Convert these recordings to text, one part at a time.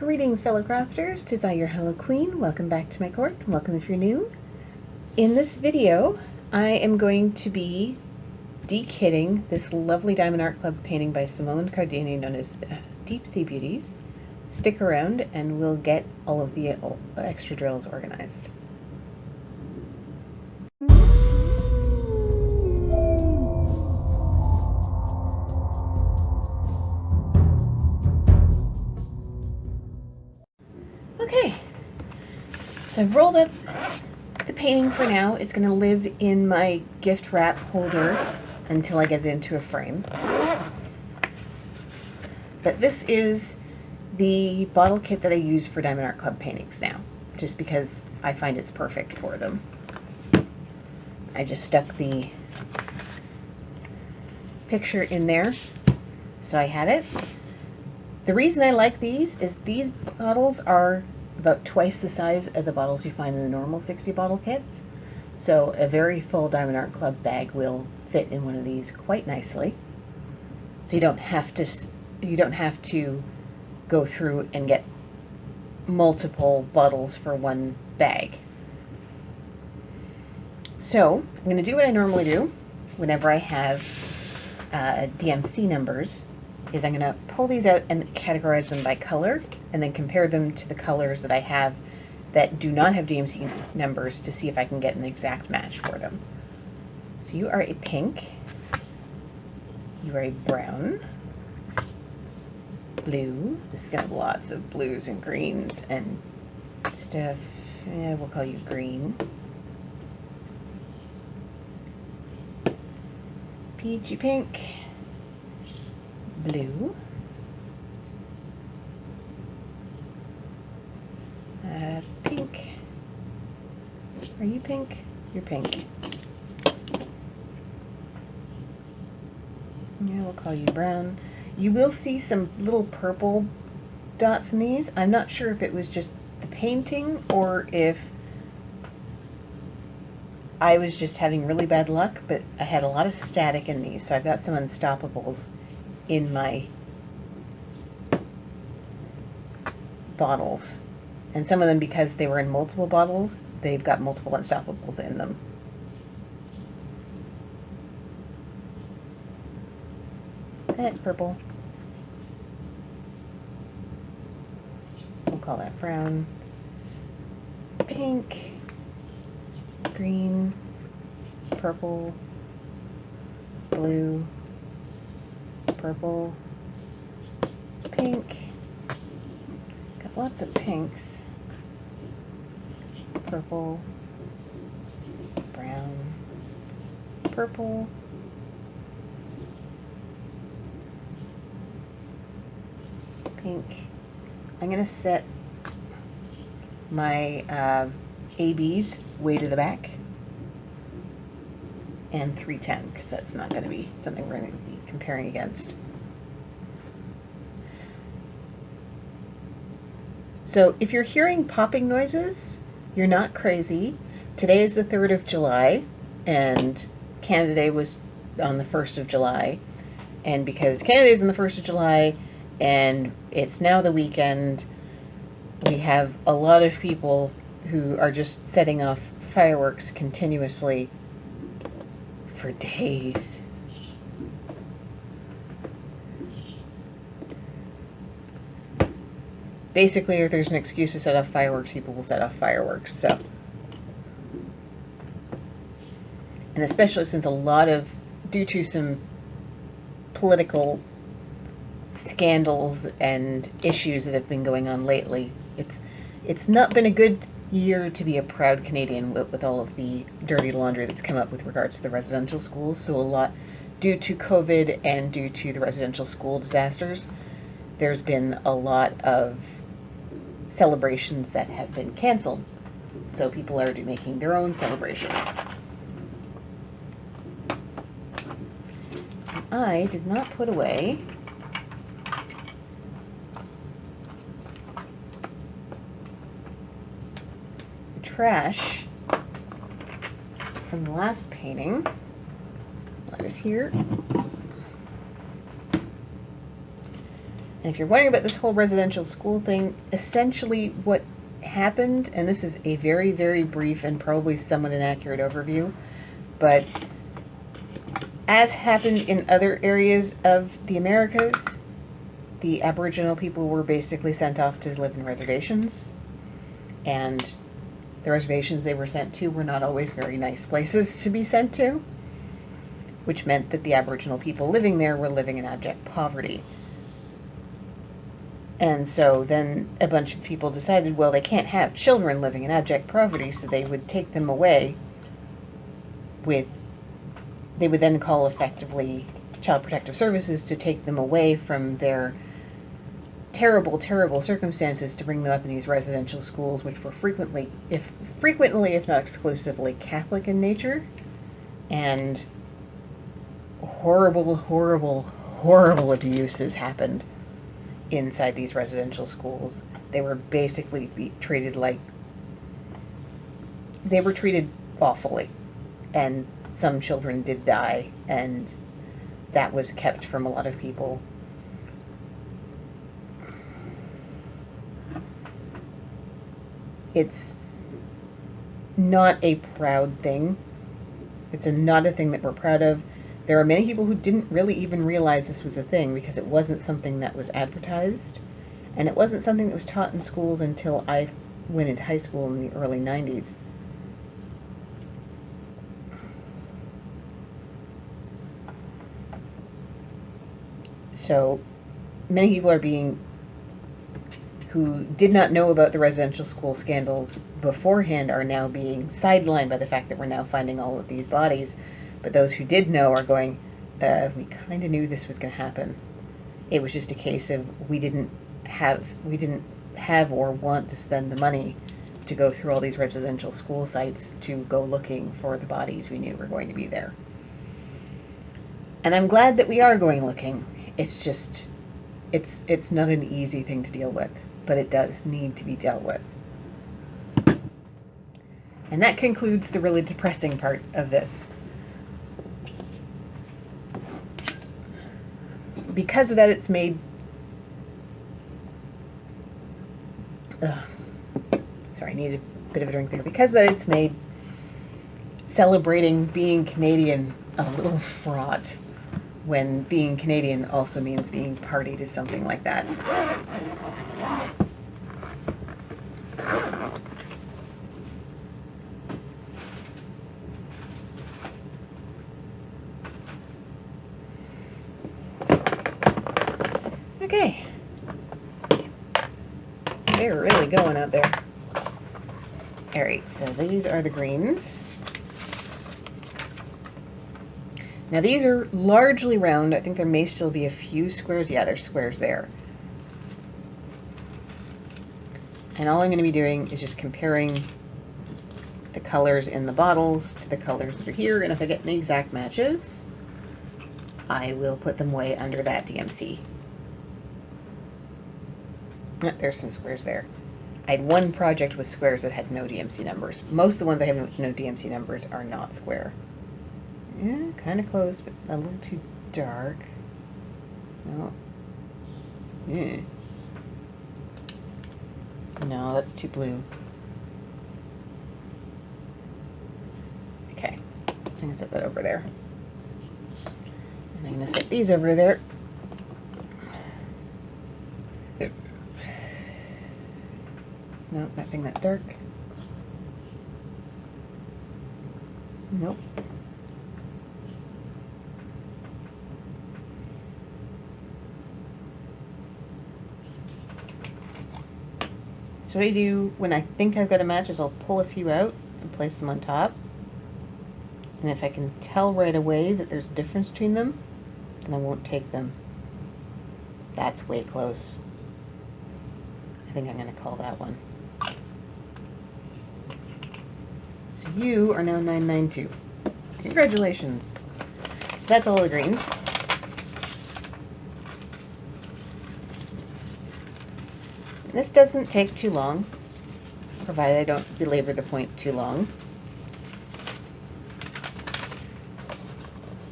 Greetings, fellow crafters. 'Tis I, your Hello Queen. Welcome back to my court. Welcome if you're new. In this video, I am going to be dekitting this lovely Diamond Art Club painting by Simone Cardini known as Deep Sea Beauties. Stick around and we'll get all of the extra drills organized. Okay, so I've rolled up the painting for now. It's going to live in my gift wrap holder until I get it into a frame. But this is the bottle kit that I use for Diamond Art Club paintings now, just because I find it's perfect for them. I just stuck the picture in there, so I had it. The reason I like these is these bottles are about twice the size of the bottles you find in the normal 60 bottle kits. So a very full Diamond Art Club bag will fit in one of these quite nicely. So you don't have to go through and get multiple bottles for one bag. So I'm going to do what I normally do whenever I have DMC numbers. Is I'm going to pull these out and categorize them by color and then compare them to the colors that I have that do not have DMC numbers to see if I can get an exact match for them. So you are a pink, you are a brown, blue, this is going to have lots of blues and greens and stuff, we'll call you green, peachy pink, blue, pink. Are you pink? You're pink. Yeah, we'll call you brown. You will see some little purple dots in these. I'm not sure if it was just the painting or if I was just having really bad luck, but I had a lot of static in these, so I've got some unstoppables in my bottles, and some of them, because they were in multiple bottles, they've got multiple unstoppables in them. And it's purple. We'll call that brown, pink, green, purple, blue, purple, pink, got lots of pinks, purple, brown, purple, pink. I'm going to set my ABs way to the back and 310 because that's not going to be something we're going to be comparing against. So if you're hearing popping noises, you're not crazy. Today is the 3rd of July and Canada Day was on the 1st of July. And because Canada Day is on the 1st of July and it's now the weekend, we have a lot of people who are just setting off fireworks continuously for days. Basically, if there's an excuse to set off fireworks, people will set off fireworks. So, and especially since due to some political scandals and issues that have been going on lately, it's not been a good year to be a proud Canadian with all of the dirty laundry that's come up with regards to the residential schools. So a lot, due to COVID and due to the residential school disasters, there's been a lot of celebrations that have been canceled. So people are making their own celebrations. I did not put away trash from the last painting. That is here. And if you're wondering about this whole residential school thing, essentially what happened, and this is a very, very brief and probably somewhat inaccurate overview, but as happened in other areas of the Americas, the Aboriginal people were basically sent off to live in reservations, and the reservations they were sent to were not always very nice places to be sent to, which meant that the Aboriginal people living there were living in abject poverty. And so then a bunch of people decided, well, they can't have children living in abject poverty, so they would take them away they would then call effectively Child Protective Services to take them away from their terrible, terrible circumstances to bring them up in these residential schools, which were frequently, if not exclusively, Catholic in nature, and horrible, horrible, horrible abuses happened inside these residential schools. They were basically treated awfully, and some children did die, and that was kept from a lot of people. It's not a proud thing. It's not a thing that we're proud of. There are many people who didn't really even realize this was a thing because it wasn't something that was advertised, and it wasn't something that was taught in schools until I went into high school in the early 90s. So many people who did not know about the residential school scandals beforehand are now being sidelined by the fact that we're now finding all of these bodies. But those who did know are going, we kind of knew this was going to happen. It was just a case of we didn't have or want to spend the money to go through all these residential school sites to go looking for the bodies we knew were going to be there. And I'm glad that we are going looking. It's just, it's not an easy thing to deal with, but it does need to be dealt with. And that concludes the really depressing part of this. Because of that, it's made... sorry, I need a bit of a drink there. Because of that, it's made celebrating being Canadian a little fraught, when being Canadian also means being party to something like that. Okay. They're really going out there. Alright, so these are the greens. Now these are largely round. I think there may still be a few squares. Yeah, there's squares there. And all I'm going to be doing is just comparing the colors in the bottles to the colors over here. And if I get any exact matches, I will put them way under that DMC. There's some squares there. I had one project with squares that had no DMC numbers. Most of the ones I have with no DMC numbers are not square. Yeah, kind of close, but a little too dark. No. Yeah. No, that's too blue. Okay, so I'm going to set that over there. And I'm going to set these over there. Nope, nothing that dark. Nope. So what I do when I think I've got a match is I'll pull a few out and place them on top. And if I can tell right away that there's a difference between them, then I won't take them. That's way close. I think I'm going to call that one. So you are now 992. Congratulations. That's all the greens. This doesn't take too long, provided I don't belabor the point too long.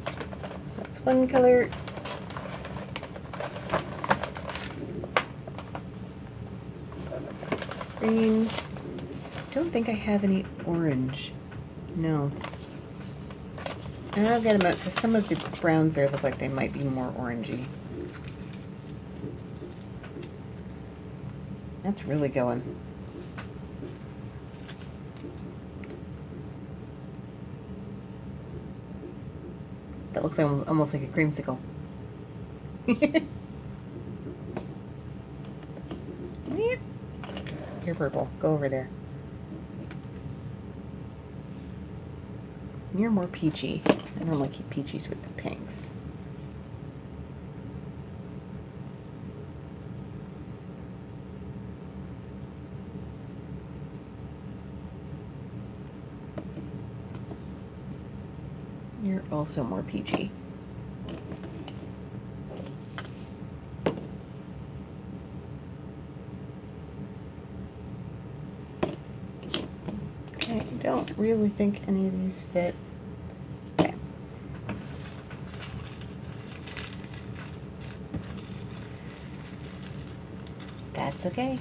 So that's one color. green. Don't think I have any orange. No. And I'll get them out because some of the browns there look like they might be more orangey. That's really going. That looks almost like a creamsicle. You're purple. Go over there. You're more peachy. I normally keep peachies with the pinks. You're also more peachy. Okay, I don't really think any of these fit. Okay. That's okay.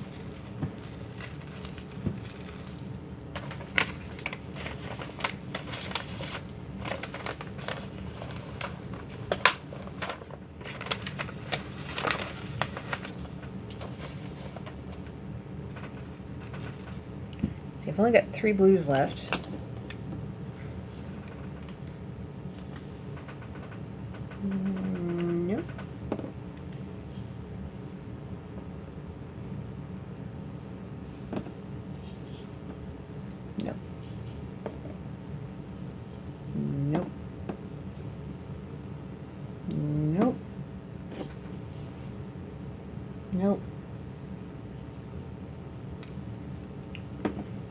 See, I've only got 3 blues left. Nope. Nope. Nope. Nope. Nope.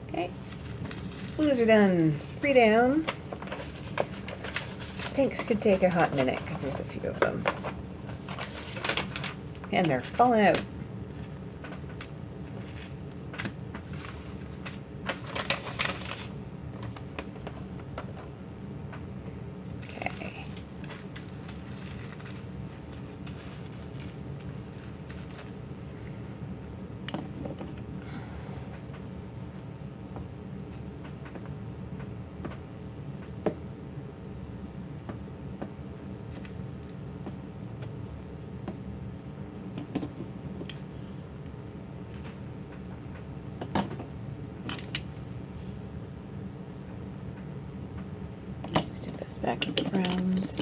Okay. Blues are done. 3 down. Pinks could take a hot minute because there's a few of them. And they're falling out. Okay. Back to the browns.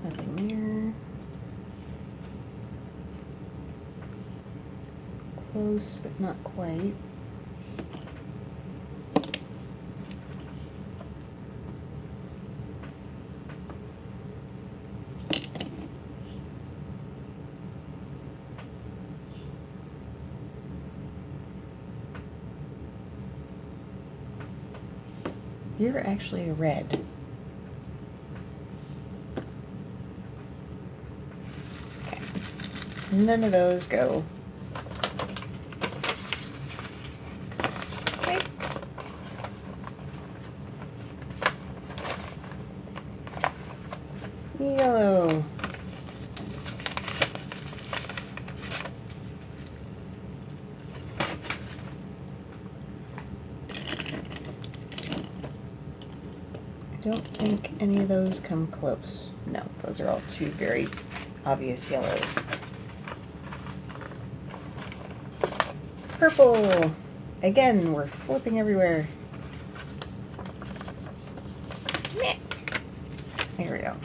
Nothing there. Close, but not quite. You're actually a red. Okay. So none of those go. Okay. Yellow. I don't think any of those come close. No, those are all 2 very obvious yellows. Purple! Again, we're flipping everywhere. There we go.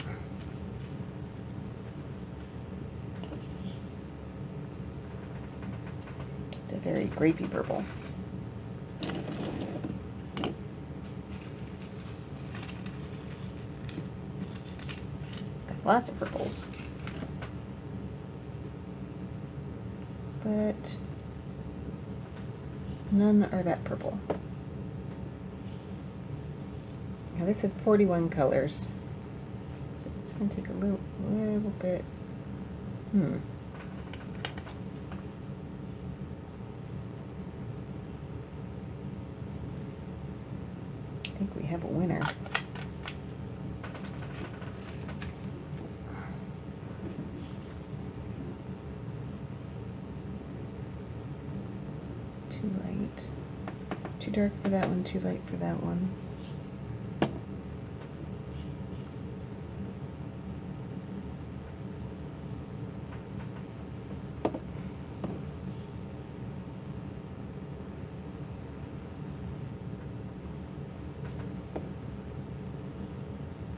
It's a very grapey purple. Lots of purples. But none are that purple. Now this had 41 colors. So it's going to take a little bit. I think we have a winner. dark for that one, too light for that one.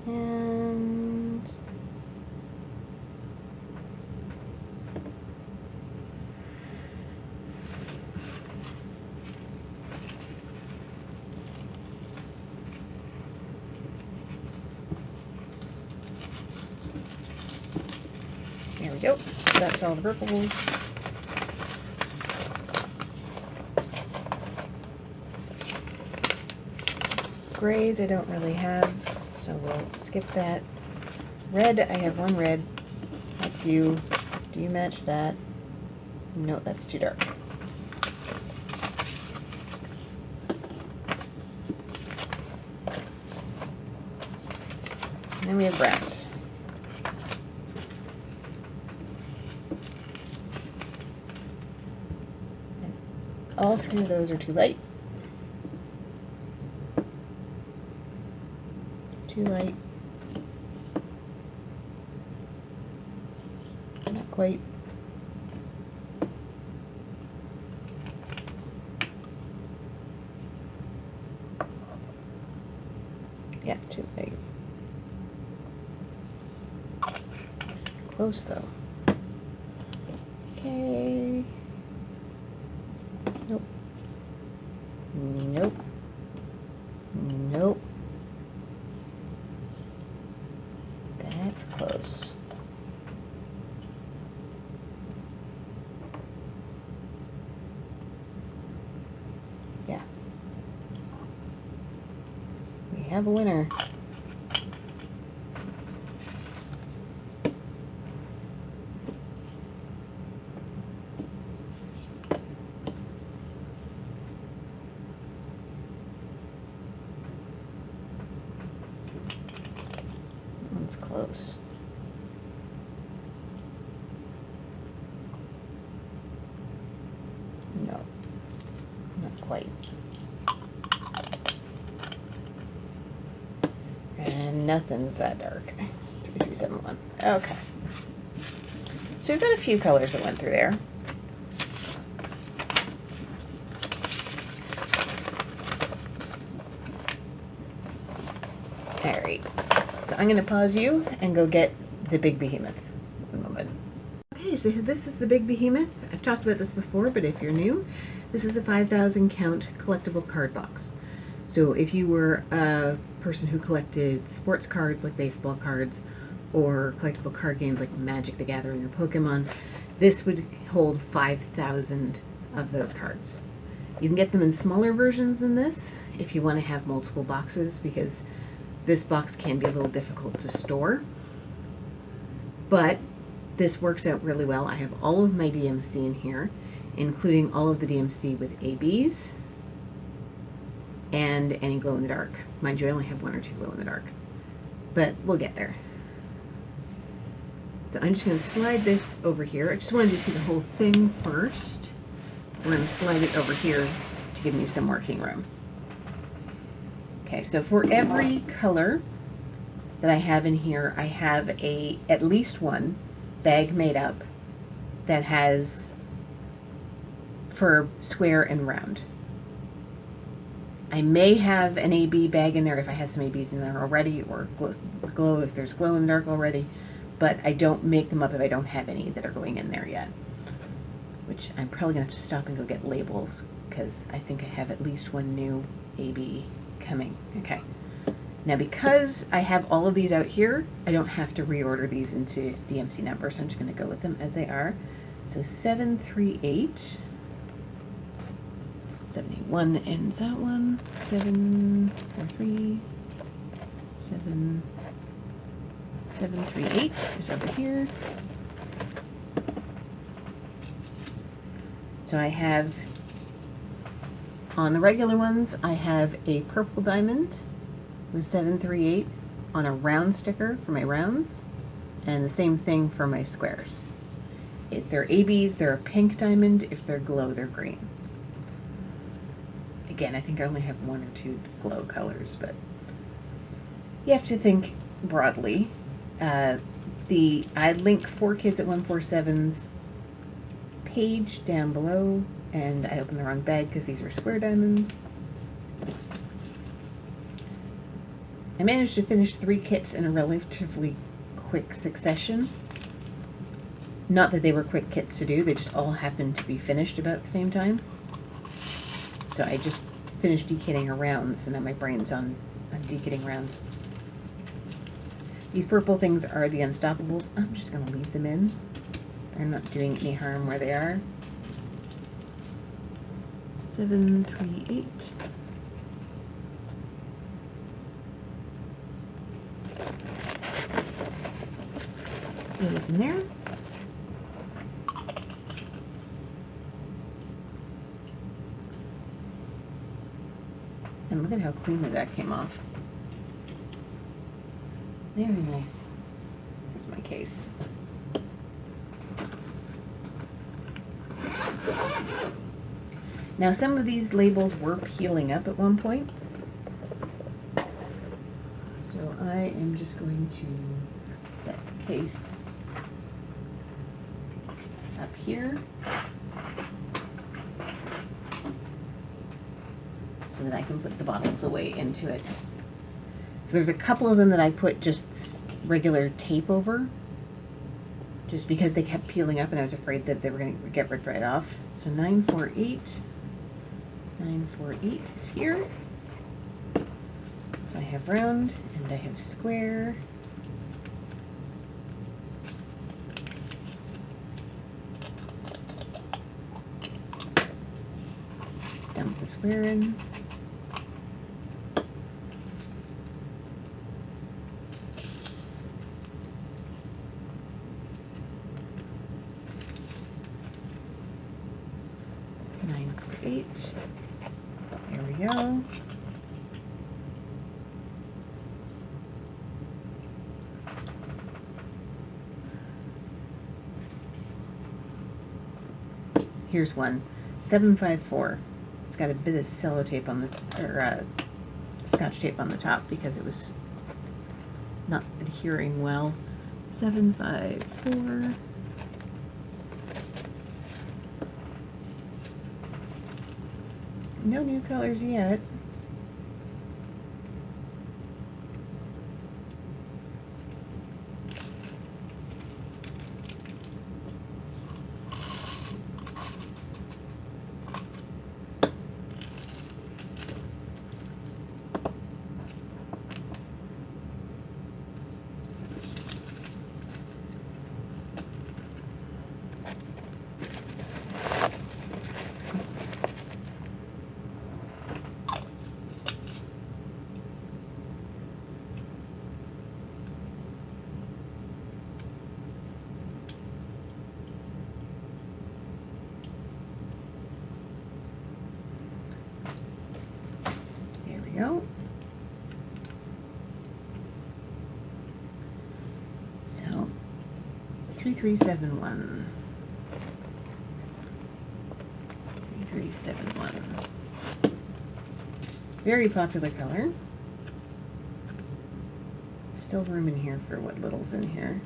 And there we go. That's all the purples. Grays I don't really have, so we'll skip that. Red, I have one red. That's you. Do you match that? No, that's too dark. And then we have browns. And all three of those are too light. Too light. Not quite. Yeah, too light. Close though. Okay. Nope. Nope. Nope. That's close. Yeah. We have a winner. One's close. No, not quite. And nothing's that dark. 3371. Okay. So we've got a few colors that went through there. Alright. So I'm going to pause you and go get the big behemoth. One moment. Okay, so this is the big behemoth. I've talked about this before, but if you're new, this is a 5,000 count collectible card box. So if you were a person who collected sports cards like baseball cards or collectible card games like Magic the Gathering or Pokemon, this would hold 5,000 of those cards. You can get them in smaller versions than this if you want to have multiple boxes, because this box can be a little difficult to store. But this works out really well. I have all of my DMC in here, including all of the DMC with ABs and any glow-in-the-dark. Mind you, I only have one or two glow-in-the-dark, but we'll get there. So I'm just going to slide this over here. I just wanted to see the whole thing first. I'm going to slide it over here to give me some working room. Okay, so for every color that I have in here, I have at least one bag made up that has for square and round. I may have an AB bag in there if I have some ABs in there already, or glow if there's glow in the dark already, but I don't make them up if I don't have any that are going in there yet. Which I'm probably going to have to stop and go get labels, because I think I have at least one new AB coming. Okay. Now because I have all of these out here, I don't have to reorder these into DMC numbers, so I'm just going to go with them as they are. So 738. 71 ends that one. 743. 738 is over here. So I have, on the regular ones, I have a purple diamond with 738 on a round sticker for my rounds, and the same thing for my squares. If they're ABs, they're a pink diamond. If they're glow, they're green. I again, I think I only have 1 or 2 glow colors, but you have to think broadly. I link 4Kids@147's page down below, and I opened the wrong bag because these are square diamonds. I managed to finish 3 kits in a relatively quick succession. Not that they were quick kits to do, they just all happened to be finished about the same time. So I just finished dekitting a round, so now my brain's on dekitting rounds. These purple things are the Unstoppables. I'm just going to leave them in. They're not doing any harm where they are. 7, 3, 8. It is in there. And look at how cleanly that came off. Very nice. Here's my case. Now some of these labels were peeling up at one point. So I am just going to set the case up here so that I can put the bottles away into it. So there's a couple of them that I put just regular tape over, just because they kept peeling up and I was afraid that they were going to get ripped right off. So 948 is here. So I have round and I have square. Dump the square in. There we go. Here's one. 754. It's got a bit of sellotape on the, or scotch tape on the top because it was not adhering well. 754. No new colors yet. Go. So 3371. 3371. Very popular color. Still room in here for what little's in here.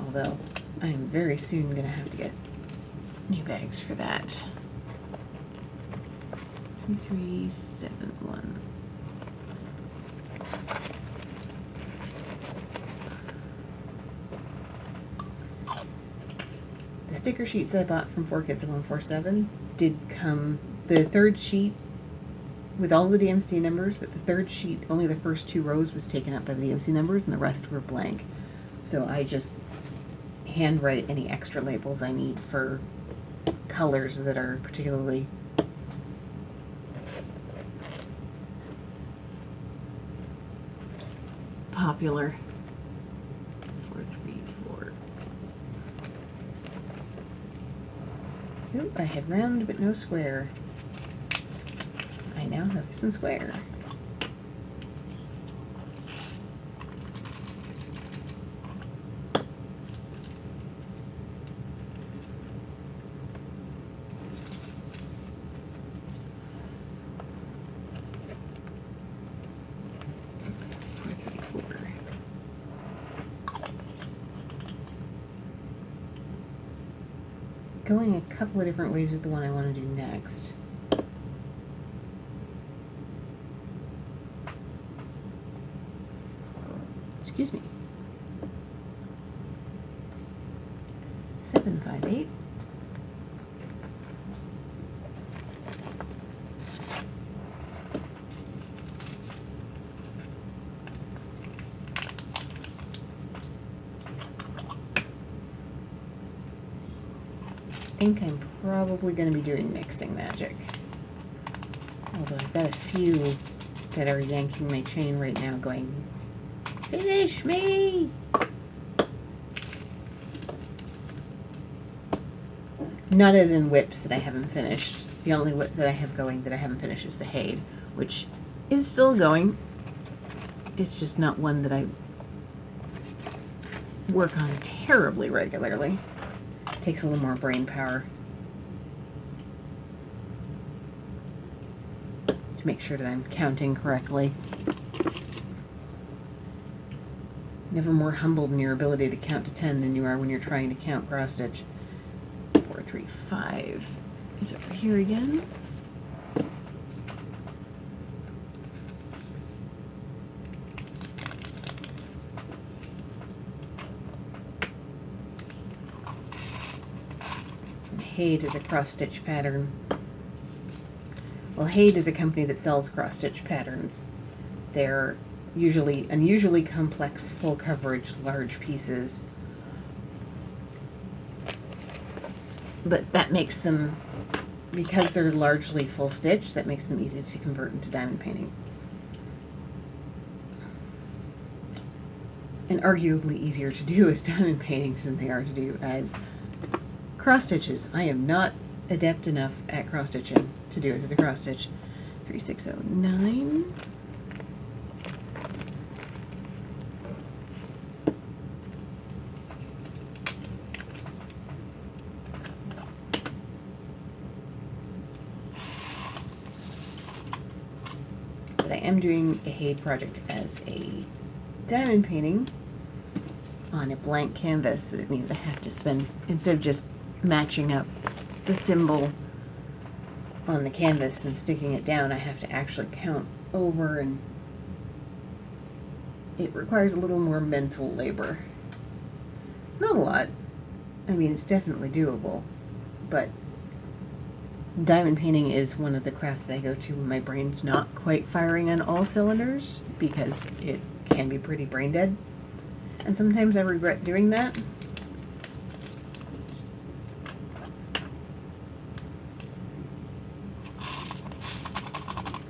Although I'm very soon going to have to get new bags for that. 3371. The sticker sheets that I bought from 4Kids@147 did come, the third sheet with all the DMC numbers, but the third sheet, only the first 2 rows was taken up by the DMC numbers and the rest were blank. So I just handwrite any extra labels I need for colors that are particularly popular. 434. Nope, I had round but no square. I now have some square. Going a couple of different ways with the one I want to do next. Excuse me. 758. I think I'm probably going to be doing mixing magic. Although I've got a few that are yanking my chain right now going, finish me! Not as in whips that I haven't finished. The only whip that I have going that I haven't finished is the Hade, which is still going. It's just not one that I work on terribly regularly. Takes a little more brain power to make sure that I'm counting correctly. Never more humbled in your ability to count to 10 than you are when you're trying to count cross stitch. 4, 3, 5 is over here again. Hade is a cross-stitch pattern. Well, Hade is a company that sells cross-stitch patterns. They're usually unusually complex, full coverage, large pieces. But that makes them, because they're largely full stitch, that makes them easy to convert into diamond painting. And arguably easier to do as diamond paintings than they are to do as cross stitches. I am not adept enough at cross stitching to do it as a cross stitch. 3609. But I am doing a Hade project as a diamond painting on a blank canvas, so it means I have to spend, instead of just matching up the symbol on the canvas and sticking it down, I have to actually count over, and it requires a little more mental labor. Not a lot. I mean, it's definitely doable, but diamond painting is one of the crafts that I go to when my brain's not quite firing on all cylinders, because it can be pretty brain dead. And sometimes I regret doing that.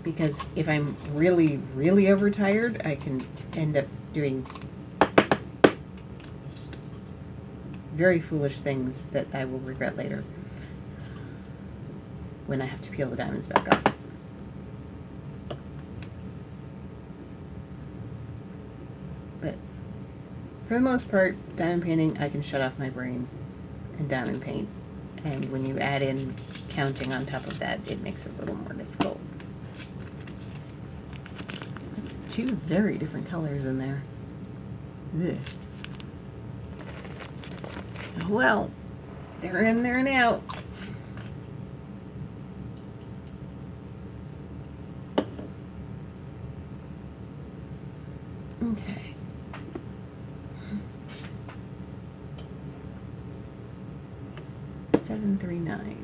Because if I'm really, really overtired, I can end up doing very foolish things that I will regret later when I have to peel the diamonds back off. But for the most part, diamond painting, I can shut off my brain and diamond paint. And when you add in counting on top of that, it makes it a little more difficult. That's two very different colors in there. Ugh. Well, they're in there now. Okay. Seven, 3, 9.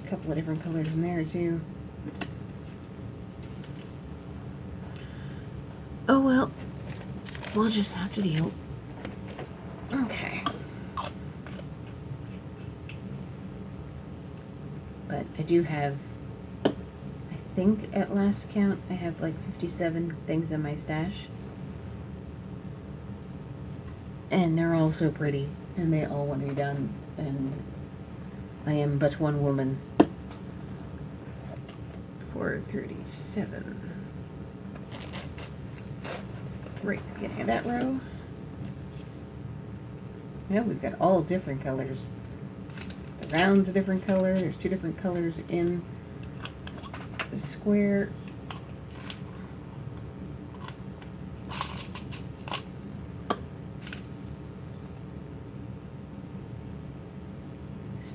A couple of different colors in there too. Oh well, we'll just have to deal. Okay. But I do have, I think at last count, I have like 57 things in my stash. And they're all so pretty, and they all want to be done, and I am but one woman. 437. Right, beginning of that row. Yeah, we've got all different colors. The round's a different color. There's 2 different colors in the square.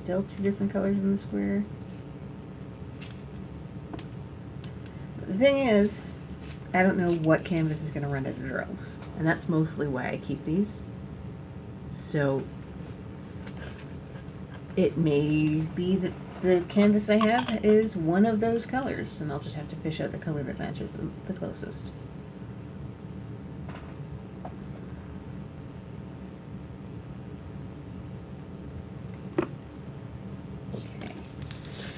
Still 2 different colors in the square. But the thing is, I don't know what canvas is going to run out of drills, and that's mostly why I keep these. So it may be that the canvas I have is one of those colors, and I'll just have to fish out the color that matches the closest. Okay,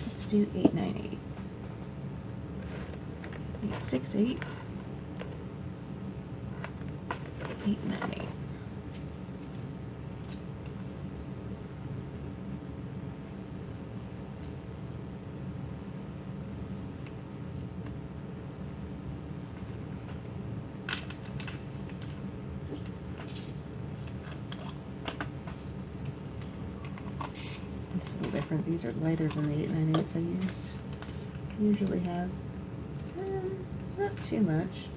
let's do 898. 868. 898. It's a little different. These are lighter than the 898s I usually have. Not too much.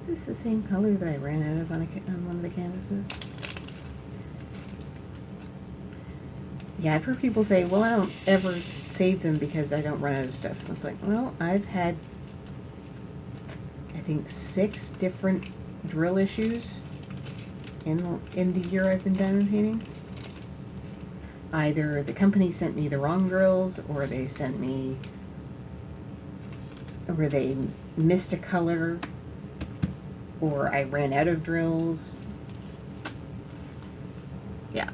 Is this the same color that I ran out of on one of the canvases? Yeah, I've heard people say, well, I don't ever save them because I don't run out of stuff. And it's like, well, I've had, I think, 6 different drill issues in the year I've been diamond painting. Either the company sent me the wrong drills, or they missed a color, or I ran out of drills. Yeah.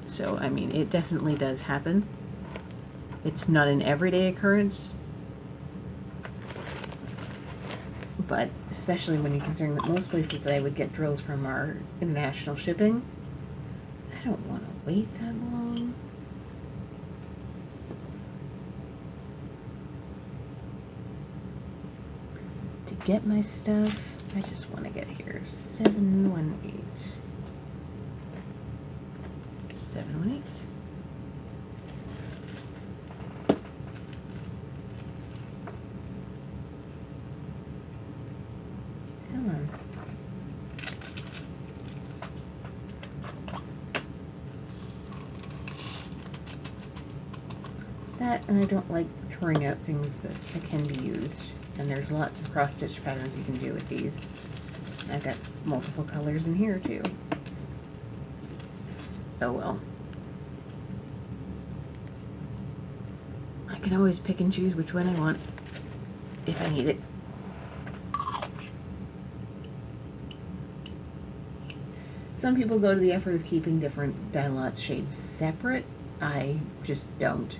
So, I mean, it definitely does happen. It's not an everyday occurrence, but especially when you consider that most places that I would get drills from are international shipping, I don't want to wait that long. To get my stuff, I just want to get here. 718. 718. Come on. That, and I don't like throwing out things that can be used. And there's lots of cross-stitch patterns you can do with these. I've got multiple colors in here too. Oh well. I can always pick and choose which one I want if I need it. Some people go to the effort of keeping different dye lot shades separate. I just don't.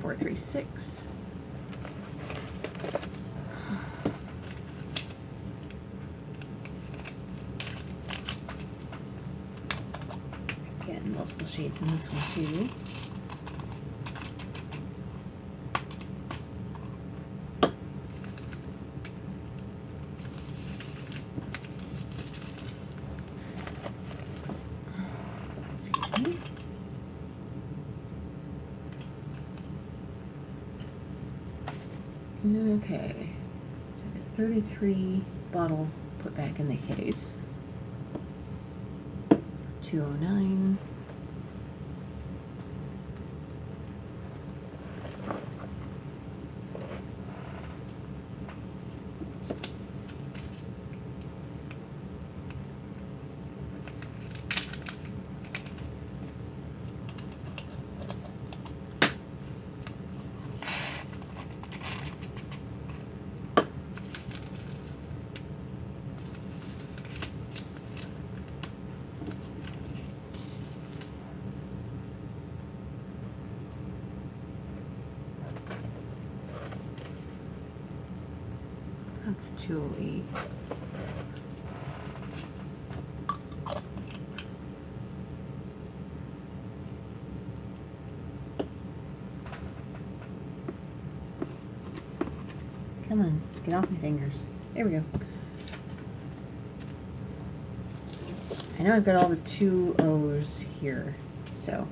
436. Again, multiple shades in this one too. Okay, so I've got 33 bottles put back in the case. 209. 208. Come on, get off my fingers. There we go. I know I've got all the 2 O's here, so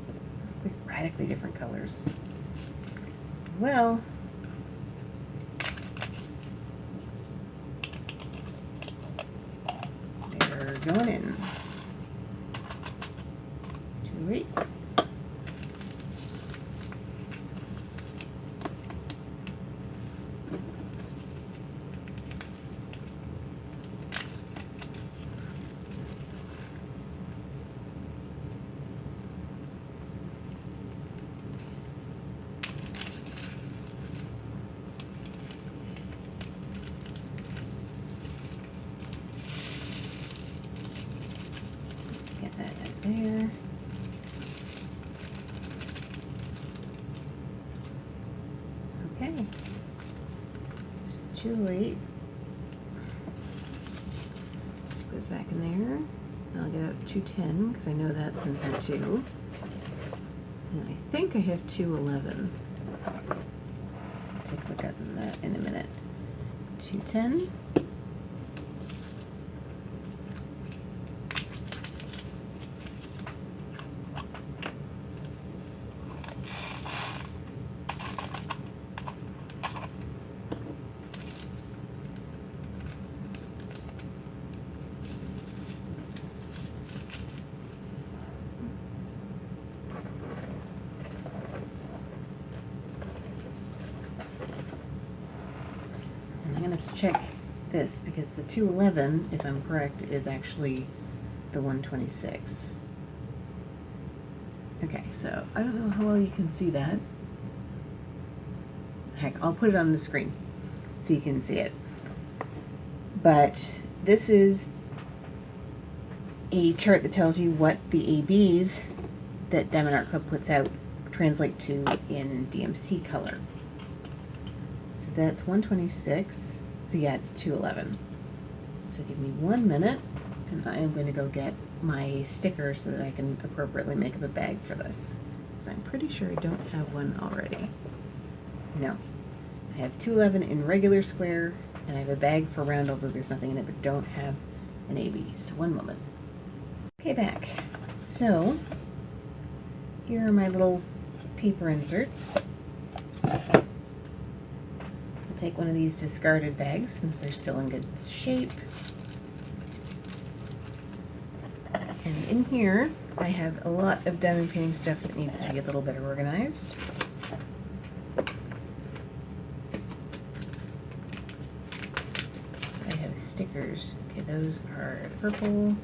those look like radically different colors. Well, they're going in. 208. Get that out there. Okay. 208. This goes back in there. I'll get out 210 because I know that's in here too. And I think I have 211. I'll take a look at that in a minute. 210. I'm going to have to check this because the 211, if I'm correct, is actually the 126. Okay, so I don't know how well you can see that. Heck, I'll put it on the screen so you can see it. But this is a chart that tells you what the ABs that Diamond Art Club puts out translate to in DMC color. So that's 126. So yeah, it's 211. So give me 1 minute, and I am going to go get my sticker so that I can appropriately make up a bag for this. Because I'm pretty sure I don't have one already. No. I have 211 in regular square, and I have a bag for round, although there's nothing in it, but don't have an AB. So 1 moment. Okay, back. So here are my little paper inserts. I'll take one of these discarded bags since they're still in good shape. And in here I have a lot of diamond painting stuff that needs to be a little better organized. I have stickers. Okay, those are purple.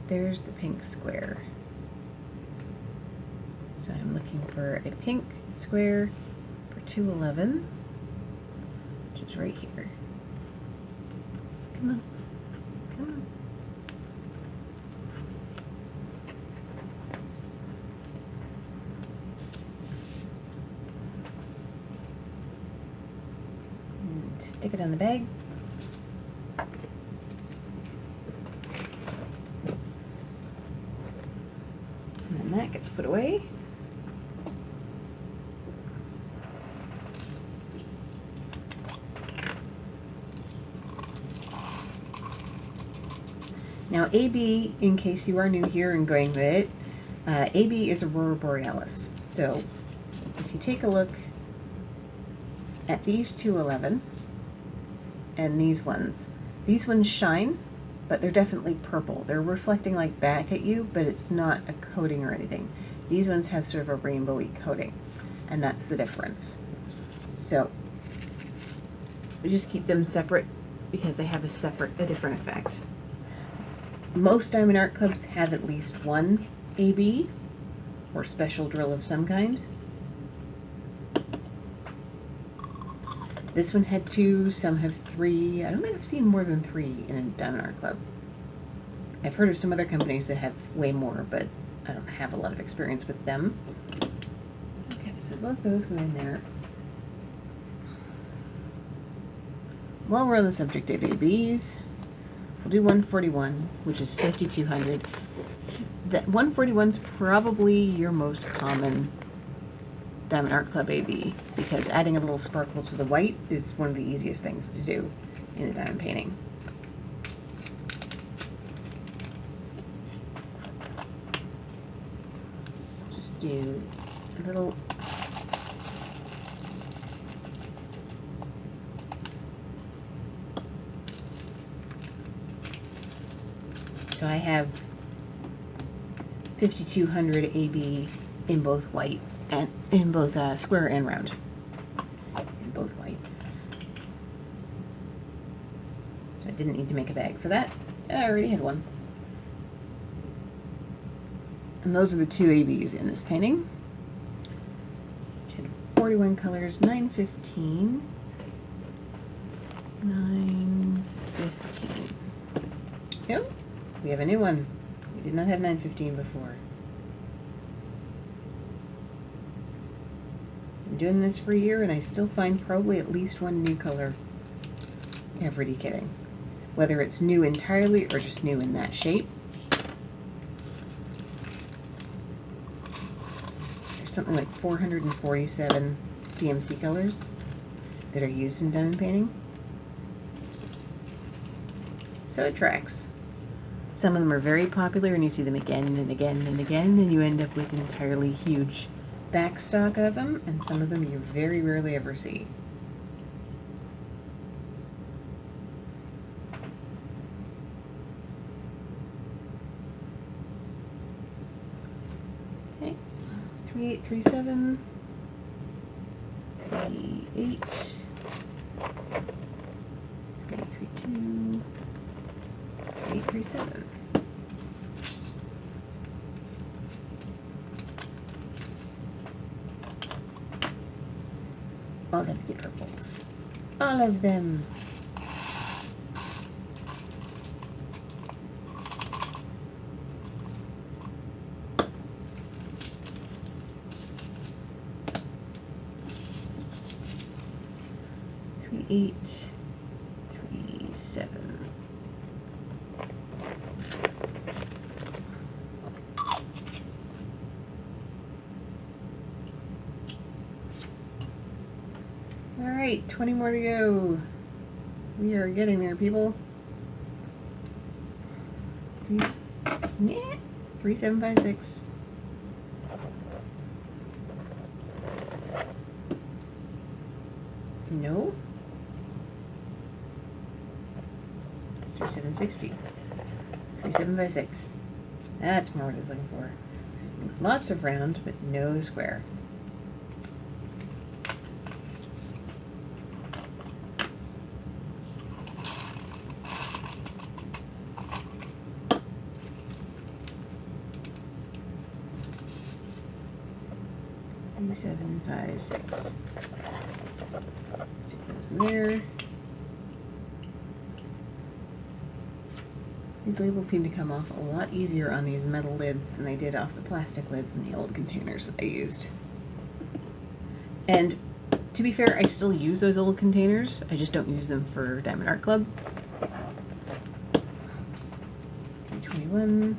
There's the pink square. So I'm looking for a pink square for 211, which is right here. Come on, come on. And stick it on the bag. And then that gets put away. Now AB, in case you are new here and going with it, AB is Aurora Borealis. So if you take a look at these 211 and these ones shine, but they're definitely purple. They're reflecting like back at you, but it's not a coating or anything. These ones have sort of a rainbowy coating, and that's the difference. So we just keep them separate because they have a different effect. Most Diamond Art Clubs have at least one AB or special drill of some kind. This one had 2, some have 3. I don't think I've seen more than 3 in a Diamond Art Club. I've heard of some other companies that have way more, but I don't have a lot of experience with them. Okay, so both those go in there. while we're on the subject of ABs, we'll do 141, which is 5200. That 141 is probably your most common Diamond Art Club AB, because adding a little sparkle to the white is one of the easiest things to do in a diamond painting. So just do a little so I have 5200 AB in both white and in both square and round. In both white. So I didn't need to make a bag for that. I already had one. And those are the two ABs in this painting. 41 colors, 915. 915. Yep, we have a new one. We did not have 915 before. I'm doing this for a year and I still find probably at least one new color every dekitting. Whether it's new entirely or just new in that shape. There's something like 447 DMC colors that are used in diamond painting. So it tracks. Some of them are very popular and you see them again and again and again, and you end up with an entirely huge backstock of them, and some of them you very rarely ever see. Okay, 3837, 38, 3832, 3837. All of the purples. All of them. Three, 8, 3, 7. Alright, 20 more to go. We are getting there, people. 3756. No. 3760. 3756. That's more what I was looking for. Lots of round, but no square. Seven, 5, 6. Stick those in there. These labels seem to come off a lot easier on these metal lids than they did off the plastic lids in the old containers that I used. And to be fair, I still use those old containers. I just don't use them for Diamond Art Club. 321.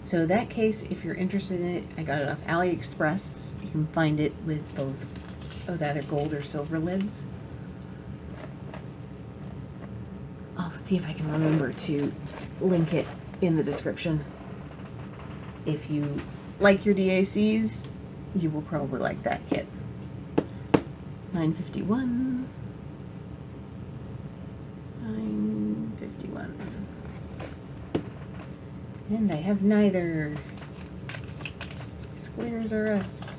So that case, if you're interested in it, I got it off AliExpress. You can find it with both of either gold or silver lids. I'll see if I can remember to link it in the description. If you like your DACs, you will probably like that kit. 951. 951. And I have neither. Squares or us.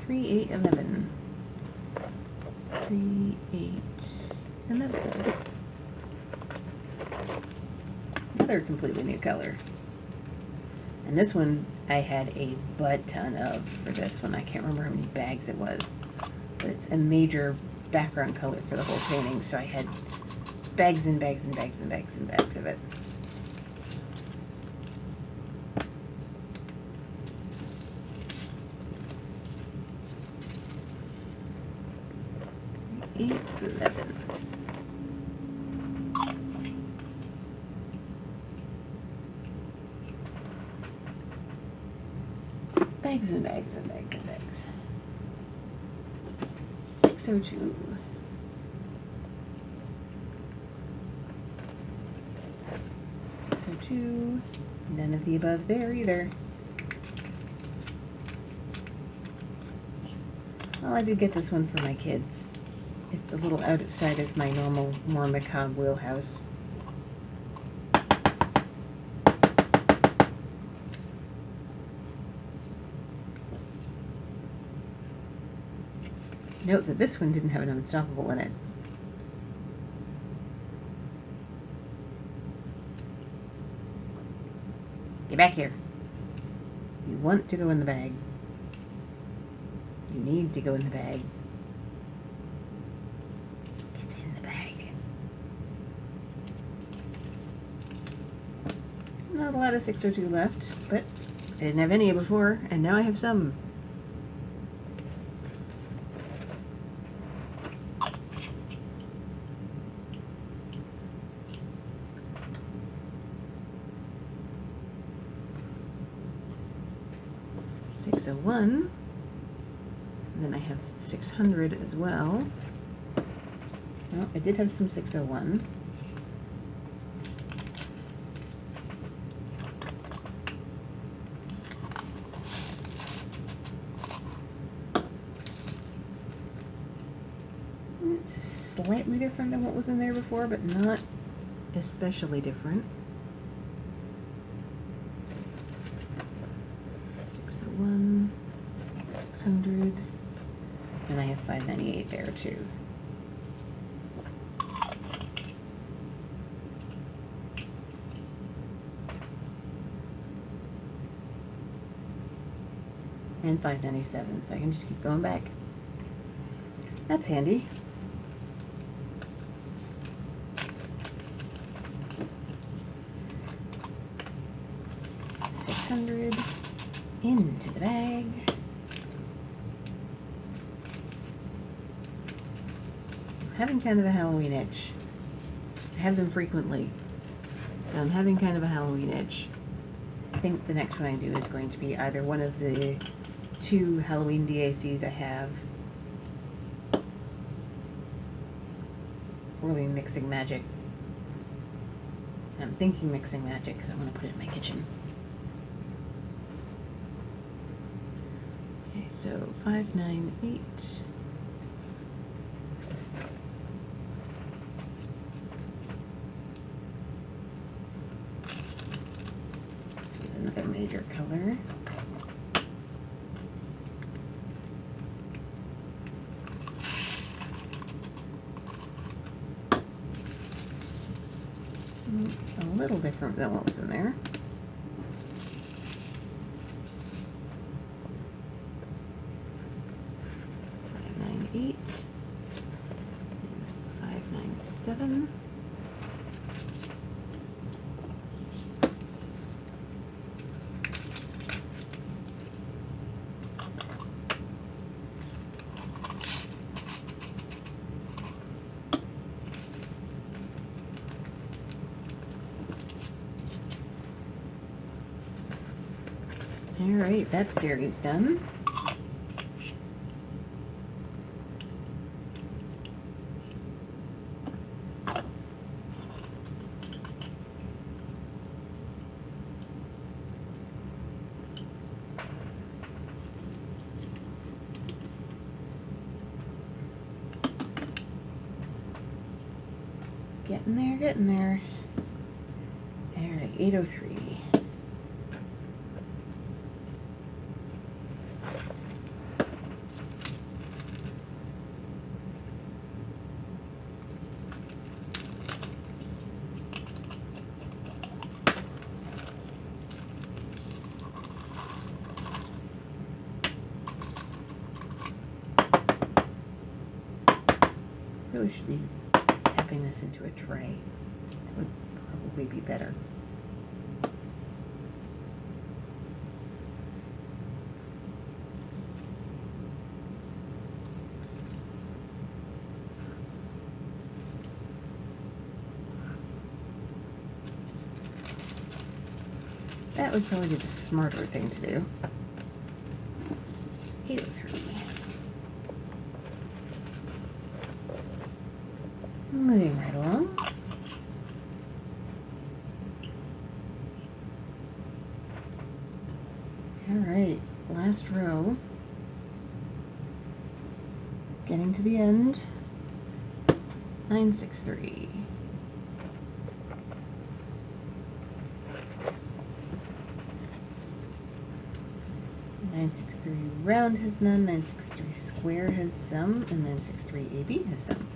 3, 8, 11. 3, 8, 11. Another completely new color. And this one I had a butt ton of for this one. I can't remember how many bags it was. But it's a major background color for the whole painting, so I had bags and bags and bags and bags and bags of it. Eight, 11. Bags and bags and bags and bags. 602. 602. None of the above there either. Well, I did get this one for my kids. It's a little outside of my normal, more macabre wheelhouse. Note that this one didn't have an unstoppable in it. Get back here. You want to go in the bag. You need to go in the bag. Get in the bag. Not a lot of 602 left, but I didn't have any before, and now I have some. $601, and then I have 600 as well. Well, I did have some 601. It's slightly different than what was in there before, but not especially different. 601, 600, and I have 598 there too. And 597, so I can just keep going back. That's handy. $600 into the bag. I'm having kind of a Halloween itch. I have them frequently, but I'm having kind of a Halloween itch. I think the next one I do is going to be either one of the 2 Halloween DACs I have, or maybe Mixing Magic. I'm thinking Mixing Magic because I want to put it in my kitchen. Okay, so 598. This is another major color. A little different than what was in there. 598 and 597. Alright, that series done. Getting there, getting there. Alright, 803. Really should be tapping this into a tray. That would probably be better. That would probably be the smarter thing to do. 803. Moving right along. Alright, last row. Getting to the end. 963. 963 round has none, 963 square has some, and 963 AB has some.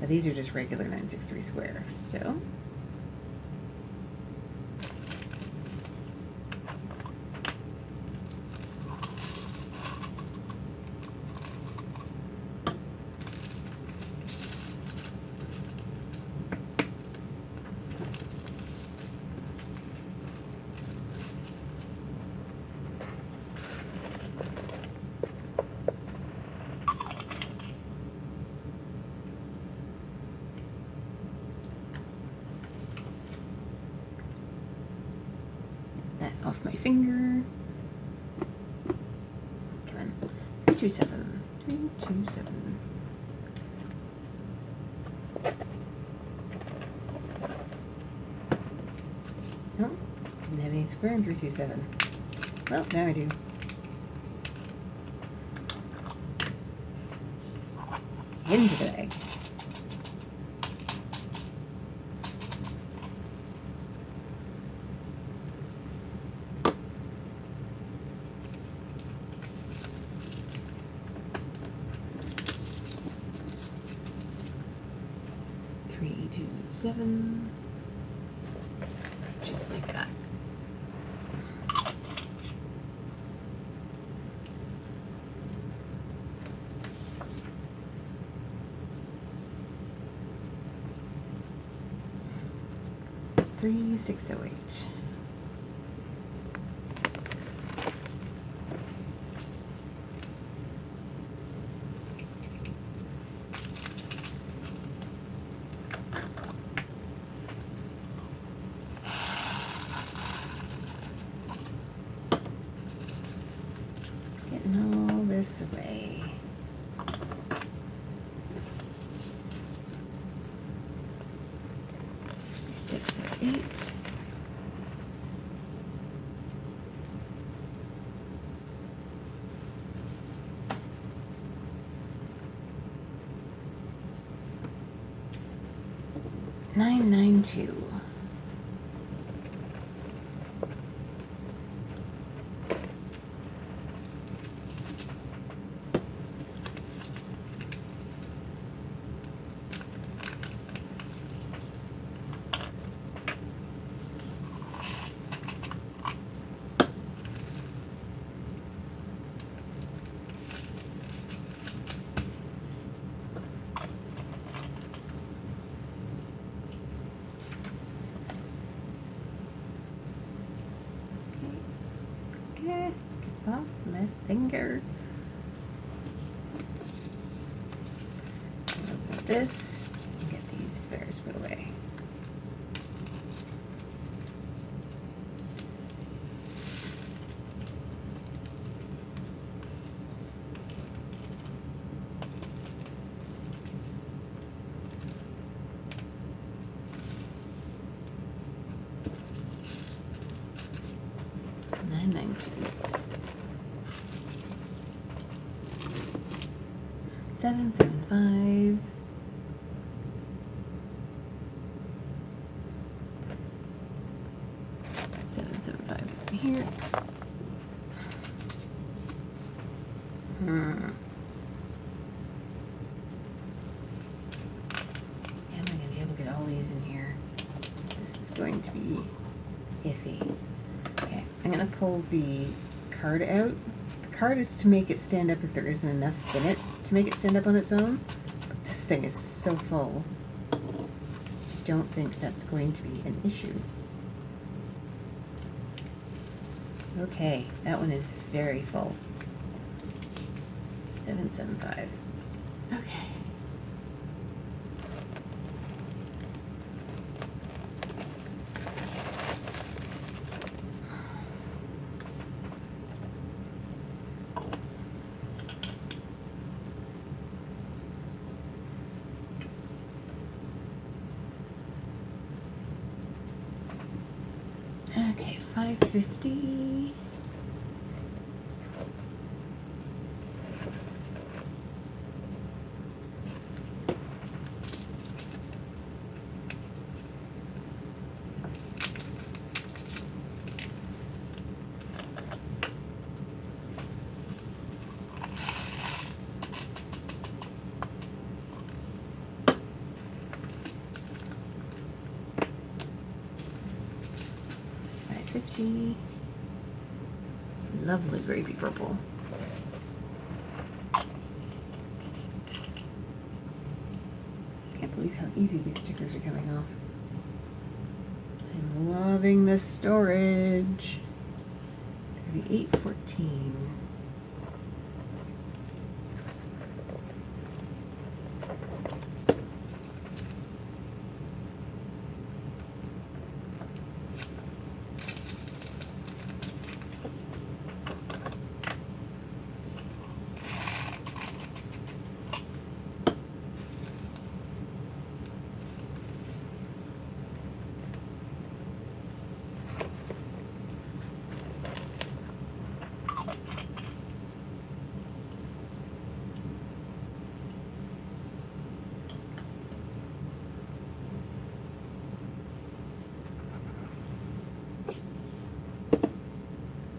Now these are just regular 963 square, so that off my finger. Come on. 327. 327. No, didn't have any square in 327. Well, now I do. Into the bag. Seven, just like that. Three 608. All this away. Six or eight. Nine, 9, 2. Off my finger. Open this and get these spares put away. Nine, 9, 2. 7, 7, 5. 7, 7, 5 is in here. Am I going to be able to get all these in here? This is going to be iffy. Okay, I'm going to pull the card out. The card is to make it stand up if there isn't enough in it to make it stand up on its own. But This thing is so full. Don't think that's going to be an issue. Okay, that one is very full. 775. Okay. Okay, 550. Lovely gravy purple. Can't believe how easy these stickers are coming off. I'm loving this storage. 3814.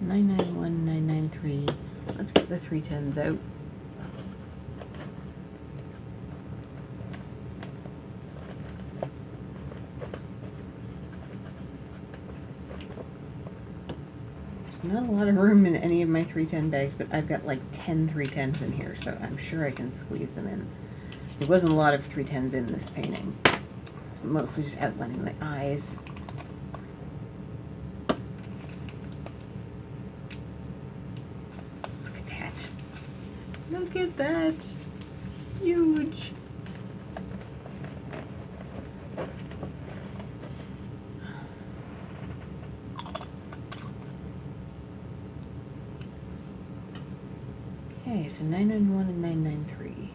$991,993. Let's get the 310s out. There's not a lot of room in any of my 310 bags, but I've got like 10 310s in here, so I'm sure I can squeeze them in. There wasn't a lot of 310s in this painting. It's mostly just outlining the eyes. Look at that! Huge! Okay, so 991 and 993.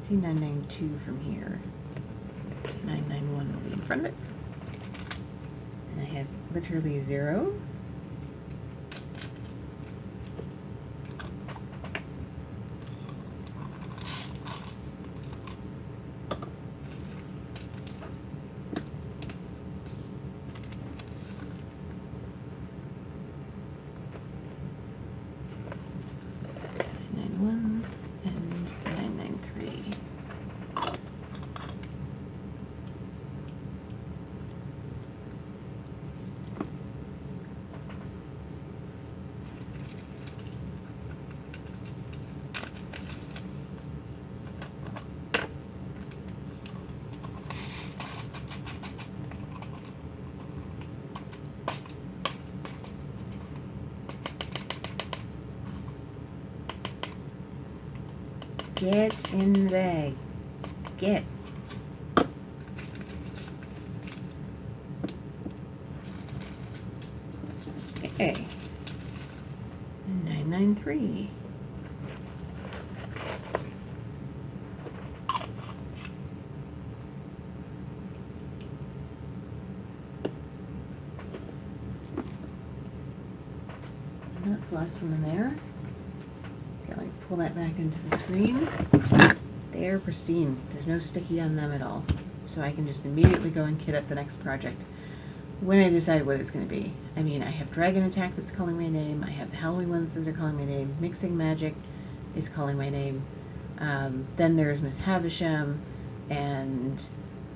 See 992 from here. So 991 will be in front of it. And I have literally 0. Get in the bag. Get. Okay. 993. And that's the last one in there. Pull that back into the screen. They are pristine. There's no sticky on them at all. So I can just immediately go and kit up the next project when I decide what it's going to be. I mean, I have Dragon Attack that's calling my name. I have the Halloween ones that are calling my name. Mixing Magic is calling my name. Then there's Miss Havisham and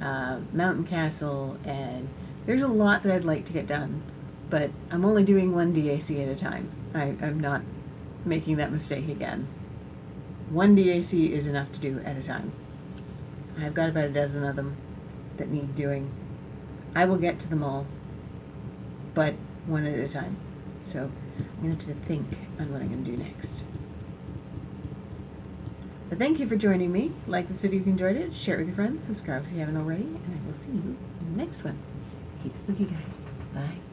Mountain Castle, and there's a lot that I'd like to get done, but I'm only doing one DAC at a time. I'm not making that mistake again. One DAC is enough to do at a time. I've got about a dozen of them that need doing. I will get to them all, but one at a time. So I'm going to have to think on what I'm going to do next. But thank you for joining me. Like this video if you enjoyed it, share it with your friends, subscribe if you haven't already, and I will see you in the next one. Keep spooky, guys. Bye.